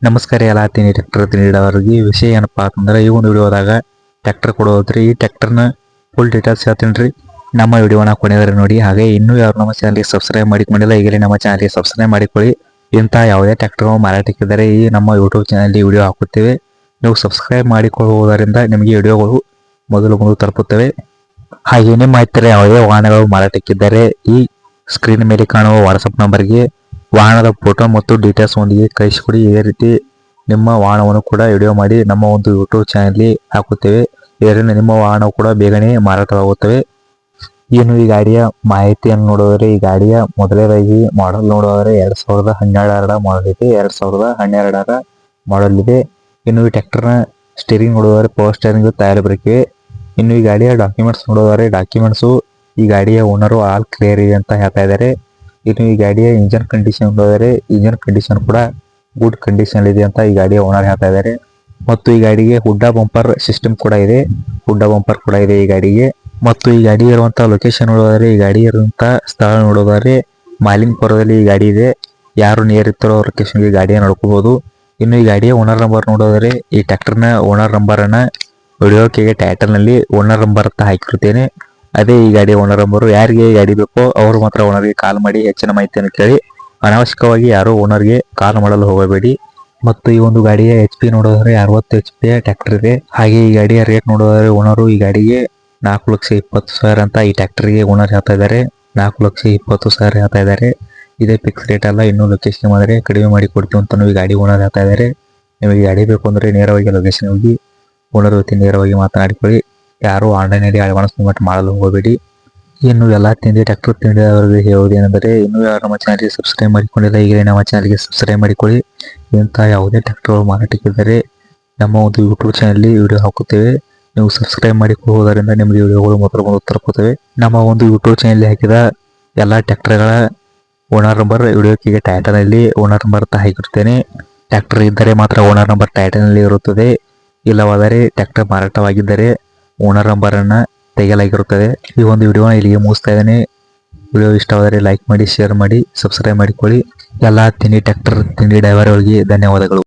ನಮಸ್ಕಾರ ಎಲ್ಲ ಟ್ರ್ಯಾಕ್ಟರ್ ತಿಂಡಿಡೋರಿಗೆ ವಿಷಯ ಏನಪ್ಪಾ ಅಂತಂದ್ರೆ ಈ ಒಂದು ವಿಡಿಯೋದಾಗ ಟ್ರ್ಯಾಕ್ಟರ್ ಕೊಡೋದ್ರಿ. ಈ ಟ್ರ್ಯಾಕ್ಟರ್ನ ಫುಲ್ ಡೀಟೇಲ್ಸ್ ಹೇಳ್ತೀನಿ ರೀ. ನಮ್ಮ ವಿಡಿಯೋನ ಕೊನೆವರೆಗೆ ನೋಡಿ. ಹಾಗೆ ಇನ್ನೂ ಯಾರು ನಮ್ಮ ಚಾನಲ್ಗೆ ಸಬ್ಸ್ಕ್ರೈಬ್ ಮಾಡಿಕೊಂಡಿಲ್ಲ ಈಗಲೇ ನಮ್ಮ ಚಾನಲ್ಗೆ ಸಬ್ಸ್ಕ್ರೈಬ್ ಮಾಡಿಕೊಳ್ಳಿ. ಇಂಥ ಯಾವುದೇ ಟ್ರ್ಯಾಕ್ಟರ್ ಮಾರಾಟಕ್ಕಿದ್ದರೆ ಈ ನಮ್ಮ ಯೂಟ್ಯೂಬ್ ಚಾನಲ್ಗೆ ವಿಡಿಯೋ ಹಾಕುತ್ತೇವೆ. ನೀವು ಸಬ್ಸ್ಕ್ರೈಬ್ ಮಾಡಿಕೊಳ್ಳುವುದರಿಂದ ನಿಮಗೆ ವಿಡಿಯೋಗಳು ಮೊದಲು ತಲುಪುತ್ತವೆ. ಹಾಗೆ ನಿಮ್ಮ ಹತ್ತಿರ ಯಾವುದೇ ವಾಹನಗಳು ಮಾರಾಟಕ್ಕಿದ್ದರೆ ಈ ಸ್ಕ್ರೀನ್ ಮೇಲೆ ಕಾಣುವ ವಾಟ್ಸಪ್ ನಂಬರ್ಗೆ ವಾಹನದ ಫೋಟೋ ಮತ್ತು ಡೀಟೇಲ್ಸ್ ಒಂದಿಗೆ ಕಳಿಸಿಕೊಡಿ. ಇದೇ ರೀತಿ ನಿಮ್ಮ ವಾಹನವನ್ನು ಕೂಡ ವಿಡಿಯೋ ಮಾಡಿ ನಮ್ಮ ಒಂದು ಯೂಟ್ಯೂಬ್ ಚಾನಲ್ಗೆ ಹಾಕುತ್ತೇವೆ. ಇದರಿಂದ ನಿಮ್ಮ ವಾಹನವು ಕೂಡ ಬೇಗನೆ ಮಾರಾಟವಾಗುತ್ತವೆ. ಇನ್ನು ಈ ಗಾಡಿಯ ಮಾಹಿತಿಯನ್ನು ನೋಡಿದರೆ ಈ ಗಾಡಿಯ ಮೊದಲನೇದಾಗಿ ಮಾಡೆಲ್ ನೋಡಿದರೆ 2012 ಮಾಡೆಲ್ ಇದೆ. 2012 ಮಾಡೆಲ್ ಇದೆ. ಇನ್ನು ಈ ಟ್ರ್ಯಾಕ್ಟರ್ನ ಸ್ಟೀರಿಂಗ್ ನೋಡಿದರೆ ಪವರ್ ಸ್ಟೀರಿಂಗ್ ಟೈರ್ ಬ್ರೇಕ್ ಇವೆ. ಇನ್ನು ಈ ಗಾಡಿಯ ಡಾಕ್ಯುಮೆಂಟ್ಸ್ ನೋಡಿದರೆ ಡಾಕ್ಯುಮೆಂಟ್ಸು ಈ ಗಾಡಿಯ ಓನರು ಆಲ್ ಕ್ಲಿಯರ್ ಇದೆ ಅಂತ ಹೇಳ್ತಾ ಇದ್ದಾರೆ. ಇನ್ನು ಈ ಗಾಡಿಯ ಇಂಜನ್ ಕಂಡೀಷನ್ ನೋಡಿದರೆ ಇಂಜನ್ ಕಂಡೀಷನ್ ಕೂಡ ಗುಡ್ ಕಂಡೀಷನ್ ಇದೆ ಅಂತ ಈ ಗಾಡಿಯ ಓನರ್ ಹೇಳ್ತಾ ಇದ್ದಾರೆ. ಮತ್ತು ಈ ಗಾಡಿಗೆ ಹುಡ್ಡ ಬಂಪರ್ ಸಿಸ್ಟಮ್ ಕೂಡ ಇದೆ. ಹುಡ್ಡ ಬಂಪರ್ ಕೂಡ ಇದೆ ಈ ಗಾಡಿಗೆ. ಮತ್ತು ಈ ಗಾಡಿ ಇರುವಂತಹ ಲೊಕೇಶನ್ ನೋಡಿದರೆ ಈ ಗಾಡಿ ಇರುವಂತಹ ಸ್ಥಳ ನೋಡಿದರೆ ಮಾಲಿಂಗ್ಪುರದಲ್ಲಿ ಈ ಗಾಡಿ ಇದೆ. ಯಾರು ನಿಯರ್ ಇರ್ತಾರೋ ಲೊಕೇಶನ್ಗೆ ಗಾಡಿಯನ್ನು ನೋಡ್ಕೋಬಹುದು. ಇನ್ನು ಈ ಗಾಡಿಯ ಓನರ್ ನಂಬರ್ ನೋಡಿದರೆ ಈ ಟ್ರ್ಯಾಕ್ಟರ್ನ ಓನರ್ ನಂಬರ್ ಅನ್ನ ವಿಡಿಯೋಕ್ಕೆ ಟೈಟಲ್ ನಲ್ಲಿ ಓನರ್ ನಂಬರ್ ಅಂತ ಹಾಕಿರುತ್ತೇನೆ. ಅದೇ ಈ ಗಾಡಿಯ ಓನರ್ ನಂಬರು. ಯಾರಿಗೆ ಈ ಗಾಡಿ ಬೇಕೋ ಅವರು ಮಾತ್ರ ಓನರ್ಗೆ ಕಾಲ್ ಮಾಡಿ ಹೆಚ್ಚಿನ ಮಾಹಿತಿಯನ್ನು ಕೇಳಿ. ಅನಾವಶ್ಯಕವಾಗಿ ಯಾರು ಓನರ್ಗೆ ಕಾಲ್ ಮಾಡಲು ಹೋಗಬೇಡಿ. ಮತ್ತು ಈ ಒಂದು ಗಾಡಿಯ HP ನೋಡಿದರೆ 60 HP ಟ್ರ್ಯಾಕ್ಟರ್ ಇದೆ. ಹಾಗೆ ಈ ಗಾಡಿಯ ರೇಟ್ ನೋಡಿದರೆ ಓನರು ಈ ಗಾಡಿಗೆ 4,20,000 ಅಂತ ಈ ಟ್ರ್ಯಾಕ್ಟರ್ಗೆ ಓನರ್ ಹೇಳ್ತಾ ಇದ್ದಾರೆ. 4,20,000 ಹೇಳ್ತಾ ಇದ್ದಾರೆ. ಇದೇ ಫಿಕ್ಸ್ ರೇಟ್ ಅಲ್ಲ. ಇನ್ನೂ ಲೊಕೇಶನ್ ಮಾಡಿದ್ರೆ ಕಡಿಮೆ ಮಾಡಿ ಕೊಡ್ತೀವಿ ಅಂತ ಈ ಗಾಡಿ ಓನರ್ ಹೇಳ್ತಾ ಇದ್ದಾರೆ. ನಿಮಗೆ ಗಾಡಿ ಬೇಕು ಅಂದ್ರೆ ನೇರವಾಗಿ ಲೊಕೇಶನ್ ಹೋಗಿ ಓನರ್ ಜೊತೆ ನೇರವಾಗಿ ಮಾತನಾಡಿಕೊಳ್ಳಿ. ಯಾರು ಆನ್ಲೈನಲ್ಲಿ ಅಡ್ವಾನ್ಸ್ ಪೇಮೆಂಟ್ ಮಾಡಲು ಹೋಗಬೇಡಿ. ಇನ್ನು ಎಲ್ಲ ಟ್ರ್ಯಾಕ್ಟರ್ ತಿಂಡಿಯವರಿಗೆ ಹೇಳುವುದೇನೆಂದರೆ ಇನ್ನೂ ಯಾರು ನಮ್ಮ ಚಾನಲ್ಗೆ ಸಬ್ಸ್ಕ್ರೈಬ್ ಮಾಡಿಕೊಂಡಿಲ್ಲ ಈಗಲೇ ನಮ್ಮ ಚಾನಲ್ಗೆ ಸಬ್ಸ್ಕ್ರೈಬ್ ಮಾಡಿಕೊಳ್ಳಿ. ಇಂಥ ಯಾವುದೇ ಟ್ರ್ಯಾಕ್ಟರ್ಗಳು ಮಾರಾಟಕ್ಕಿದ್ದರೆ ನಮ್ಮ ಒಂದು ಯೂಟ್ಯೂಬ್ ಚಾನಲ್ಗೆ ವಿಡಿಯೋ ಹಾಕುತ್ತೇವೆ. ನೀವು ಸಬ್ಸ್ಕ್ರೈಬ್ ಮಾಡಿಕೊಳ್ಳುವುದರಿಂದ ನಿಮಗೆ ವಿಡಿಯೋಗಳು ಮೊದಲು ತಲುಪುತ್ತವೆ. ನಮ್ಮ ಒಂದು ಯೂಟ್ಯೂಬ್ ಚಾನಲ್ ಹಾಕಿದ ಎಲ್ಲ ಟ್ರ್ಯಾಕ್ಟರ್ಗಳ ಓನರ್ ನಂಬರ್ ವಿಡಿಯೋಕ್ಕೆ ಟೈಟಲ್ನಲ್ಲಿ ಓನರ್ ನಂಬರ್ ಅಂತ ಹಾಕಿರುತ್ತೇನೆ. ಟ್ರ್ಯಾಕ್ಟರ್ ಇದ್ದರೆ ಮಾತ್ರ ಓನರ್ ನಂಬರ್ ಟೈಟಲ್ನಲ್ಲಿ ಇರುತ್ತದೆ. ಇಲ್ಲವಾದರೆ ಟ್ರ್ಯಾಕ್ಟರ್ ಮಾರಾಟವಾಗಿದ್ದರೆ ಓನರ್ ನಂಬರ್ ಅನ್ನ ತೆಗೆಯಲಾಗಿರುತ್ತದೆ. ಈ ಒಂದು ವಿಡಿಯೋನ ಇಲ್ಲಿಗೆ ಮುಗಿಸ್ತಾ ಇದ್ದೇನೆ. ವಿಡಿಯೋ ಇಷ್ಟವಾದರೆ ಲೈಕ್ ಮಾಡಿ, ಶೇರ್ ಮಾಡಿ, ಸಬ್ಸ್ಕ್ರೈಬ್ ಮಾಡಿಕೊಳ್ಳಿ. ಎಲ್ಲ ಟ್ರ್ಯಾಕ್ಟರ್ ತಿಂಡಿ ಡ್ರೈವರ್ಗಳಿಗೆ ಧನ್ಯವಾದಗಳು.